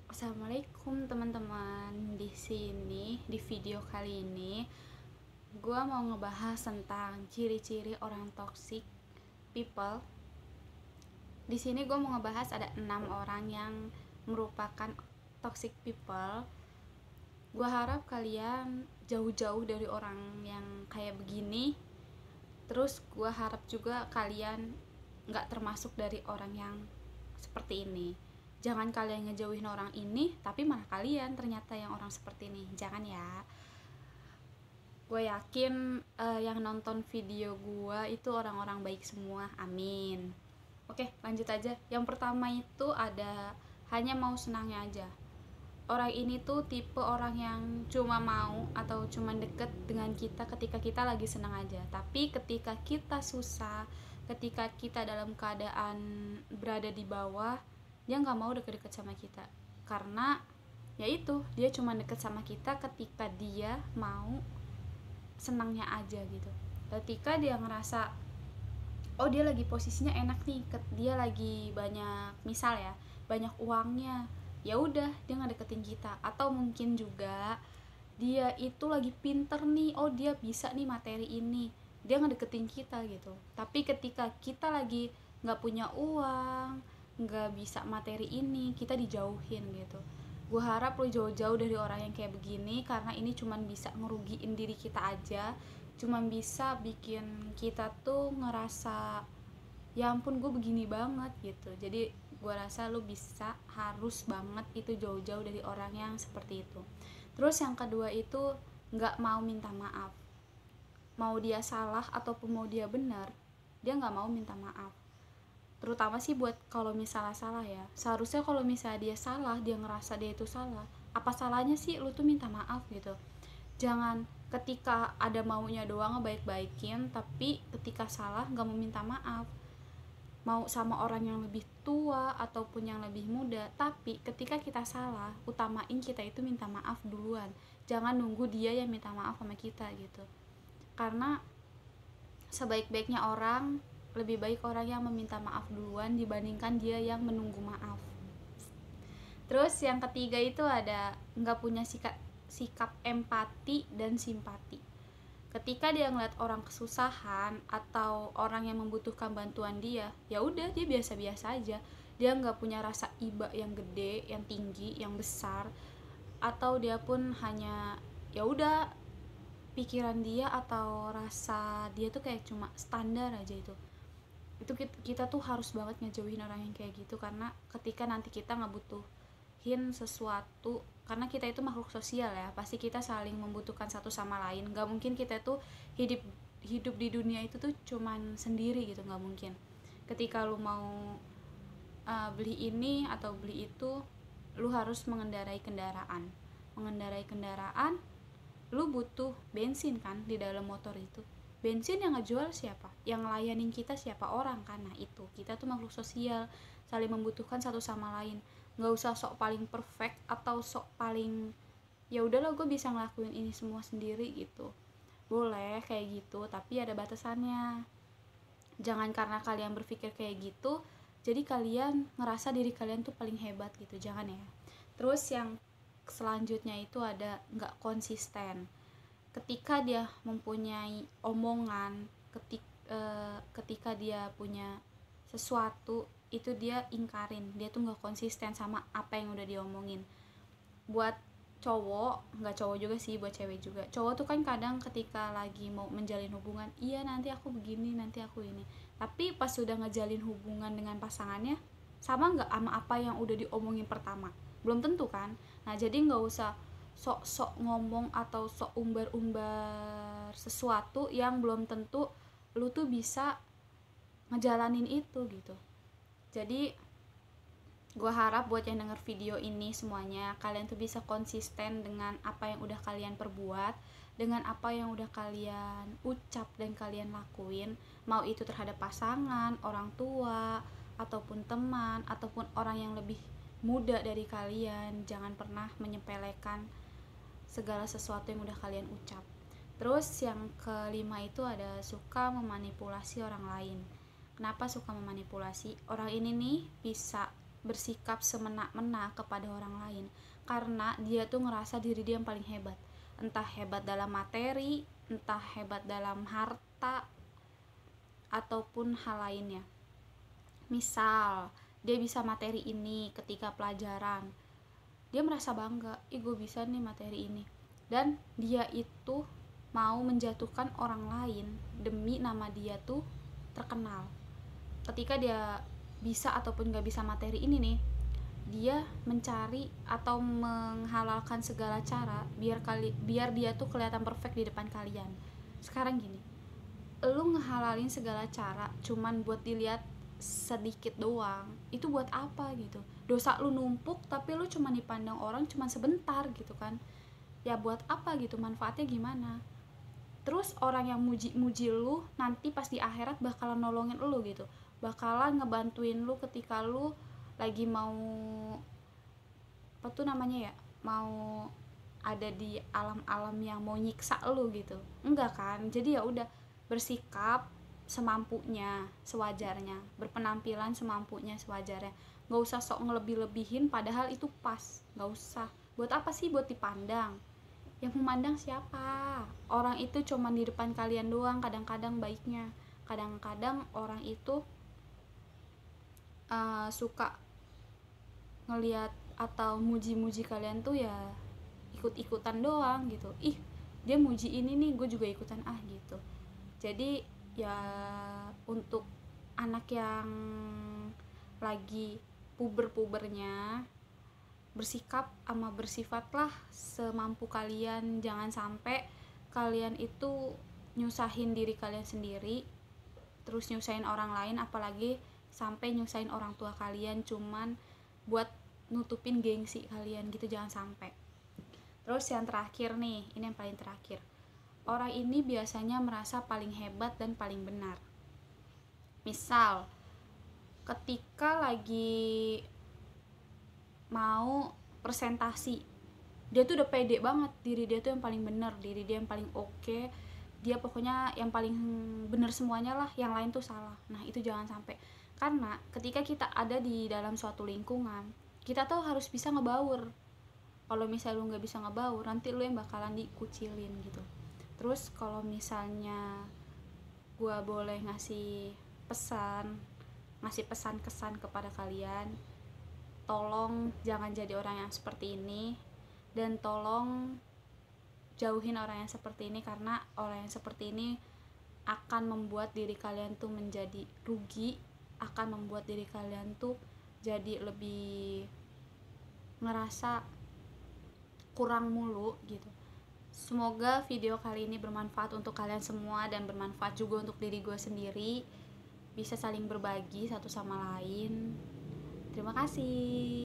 Assalamualaikum teman-teman. Di video kali ini gue mau ngebahas tentang ciri-ciri orang toxic people. Di sini gue mau ngebahas ada 6 orang yang merupakan toxic people. Gue harap kalian jauh-jauh dari orang yang kayak begini. Terus gue harap juga kalian gak termasuk dari orang yang seperti ini. Jangan kalian ngejauhin orang ini, tapi malah kalian ternyata yang orang seperti ini. Jangan ya. Gue yakin yang nonton video gue itu orang-orang baik semua. Amin. Oke, lanjut aja. Yang pertama itu ada hanya mau senangnya aja. Orang ini tuh tipe orang yang cuma mau atau cuma deket dengan kita ketika kita lagi senang aja. Tapi ketika kita susah, ketika kita dalam keadaan berada di bawah, dia nggak mau deket-deket sama kita. Karena ya itu, dia cuma deket sama kita ketika dia mau senangnya aja gitu. Ketika dia ngerasa oh dia lagi posisinya enak nih, dia lagi banyak, misal ya, banyak uangnya, ya udah dia nggak deketin kita. Atau mungkin juga dia itu lagi pinter nih, oh dia bisa nih materi ini, dia nggak deketin kita gitu. Tapi ketika kita lagi nggak punya uang, nggak bisa materi ini, kita dijauhin gitu. Gue harap lo jauh-jauh dari orang yang kayak begini, karena ini cuman bisa ngerugiin diri kita aja, cuman bisa bikin kita tuh ngerasa ya ampun gue begini banget gitu. Jadi gue rasa lu bisa, harus banget itu jauh-jauh dari orang yang seperti itu. Terus yang kedua itu nggak mau minta maaf. Mau dia salah ataupun mau dia benar, dia nggak mau minta maaf. Terutama sih buat kalau misalnya salah ya. Seharusnya kalau misalnya dia salah, dia ngerasa dia itu salah, apa salahnya sih lu tuh minta maaf gitu. Jangan ketika ada maunya doang ngebaik-baikin, tapi ketika salah nggak mau minta maaf. Mau sama orang yang lebih tua ataupun yang lebih muda, tapi ketika kita salah, utamain kita itu minta maaf duluan. Jangan nunggu dia yang minta maaf sama kita gitu. Karena sebaik-baiknya orang, lebih baik orang yang meminta maaf duluan dibandingkan dia yang menunggu maaf. Terus yang ketiga itu ada nggak punya sikap empati dan simpati. Ketika dia ngeliat orang kesusahan atau orang yang membutuhkan bantuan dia, ya udah dia biasa-biasa aja. Dia nggak punya rasa iba yang gede, yang tinggi, yang besar. Atau dia pun hanya ya udah, pikiran dia atau rasa dia tuh kayak cuma standar aja. Itu kita tuh harus banget ngejauhin orang yang kayak gitu. Karena ketika nanti kita ngebutuhin sesuatu, karena kita itu makhluk sosial ya, pasti kita saling membutuhkan satu sama lain. Gak mungkin kita tuh hidup di dunia itu tuh cuman sendiri gitu, gak mungkin. Ketika lu mau beli ini atau beli itu, lu harus mengendarai kendaraan, lu butuh bensin kan di dalam motor itu. Bensin yang ngejual siapa? Yang ngelayanin kita siapa? Orang kan. Nah itu, kita tuh makhluk sosial, saling membutuhkan satu sama lain. Nggak usah sok paling perfect atau sok paling ya udahlah gue bisa ngelakuin ini semua sendiri gitu. Boleh kayak gitu, tapi ada batasannya. Jangan karena kalian berpikir kayak gitu jadi kalian ngerasa diri kalian tuh paling hebat gitu. Jangan ya. Terus yang selanjutnya itu ada nggak konsisten. Ketika dia mempunyai omongan, ketika dia punya sesuatu, itu dia ingkarin. Dia tuh nggak konsisten sama apa yang udah diomongin. Buat cowok, nggak cowok juga sih, buat cewek juga. Cowok tuh kan kadang ketika lagi mau menjalin hubungan, iya nanti aku begini, nanti aku ini, tapi pas sudah ngejalin hubungan dengan pasangannya, sama nggak sama apa yang udah diomongin pertama? Belum tentu kan. Nah jadi nggak usah sok-sok ngomong atau sok umbar-umbar sesuatu yang belum tentu lu tuh bisa ngejalanin itu gitu. Jadi gue harap buat yang denger video ini semuanya, kalian tuh bisa konsisten dengan apa yang udah kalian perbuat, dengan apa yang udah kalian ucap dan kalian lakuin. Mau itu terhadap pasangan, orang tua, ataupun teman, ataupun orang yang lebih muda dari kalian. Jangan pernah menyepelekan segala sesuatu yang udah kalian ucap. Terus yang kelima itu ada suka memanipulasi orang lain. Kenapa suka memanipulasi? Orang ini nih bisa bersikap semena-mena kepada orang lain, karena dia tuh ngerasa diri dia yang paling hebat, entah hebat dalam materi, entah hebat dalam harta, ataupun hal lainnya. Misal dia bisa materi ini ketika pelajaran, dia merasa bangga, ih gue bisa nih materi ini, dan dia itu mau menjatuhkan orang lain demi nama dia tuh terkenal. Ketika dia bisa ataupun gak bisa materi ini nih, dia mencari atau menghalalkan segala cara biar dia tuh kelihatan perfect di depan kalian. Sekarang gini, lu ngehalalin segala cara cuman buat dilihat sedikit doang, itu buat apa gitu? Dosa lu numpuk tapi lu cuma dipandang orang cuma sebentar gitu kan, ya buat apa gitu, manfaatnya gimana? Terus orang yang muji-muji lu nanti pas di akhirat bakalan nolongin lu gitu, bakalan ngebantuin lu ketika lu lagi mau apa tuh namanya ya, mau ada di alam-alam yang mau nyiksa lu gitu, enggak kan? Jadi ya udah, bersikap semampunya, sewajarnya, berpenampilan semampunya, sewajarnya, nggak usah sok ngelebih-lebihin padahal itu pas, nggak usah. Buat apa sih? Buat dipandang. Yang memandang siapa? Orang itu cuma di depan kalian doang kadang-kadang baiknya. Kadang-kadang orang itu suka ngelihat atau muji-muji kalian tuh ya ikut-ikutan doang gitu. Ih, dia muji ini nih, gue juga ikutan gitu. Jadi ya untuk anak yang lagi puber-pubernya, bersikap sama bersifatlah semampu kalian. Jangan sampai kalian itu nyusahin diri kalian sendiri, terus nyusahin orang lain, apalagi sampai nyusahin orang tua kalian cuman buat nutupin gengsi kalian gitu, jangan sampai. Terus yang terakhir nih, ini yang paling terakhir, orang ini biasanya merasa paling hebat dan paling benar. Misal ketika lagi mau presentasi, dia tuh udah pede banget diri dia tuh yang paling benar, diri dia yang paling oke, dia pokoknya yang paling benar semuanya lah, yang lain tuh salah. Nah itu jangan sampai, karena ketika kita ada di dalam suatu lingkungan, kita tuh harus bisa ngebaur. Kalau misalnya lu nggak bisa ngebaur, nanti lu yang bakalan dikucilin gitu. Terus kalau misalnya gue boleh ngasih pesan kesan kepada kalian, tolong jangan jadi orang yang seperti ini, dan tolong jauhin orang yang seperti ini, karena orang yang seperti ini akan membuat diri kalian tuh menjadi rugi, akan membuat diri kalian tuh jadi lebih ngerasa kurang mulu gitu. Semoga video kali ini bermanfaat untuk kalian semua dan bermanfaat juga untuk diri gue sendiri, bisa saling berbagi satu sama lain. Terima kasih.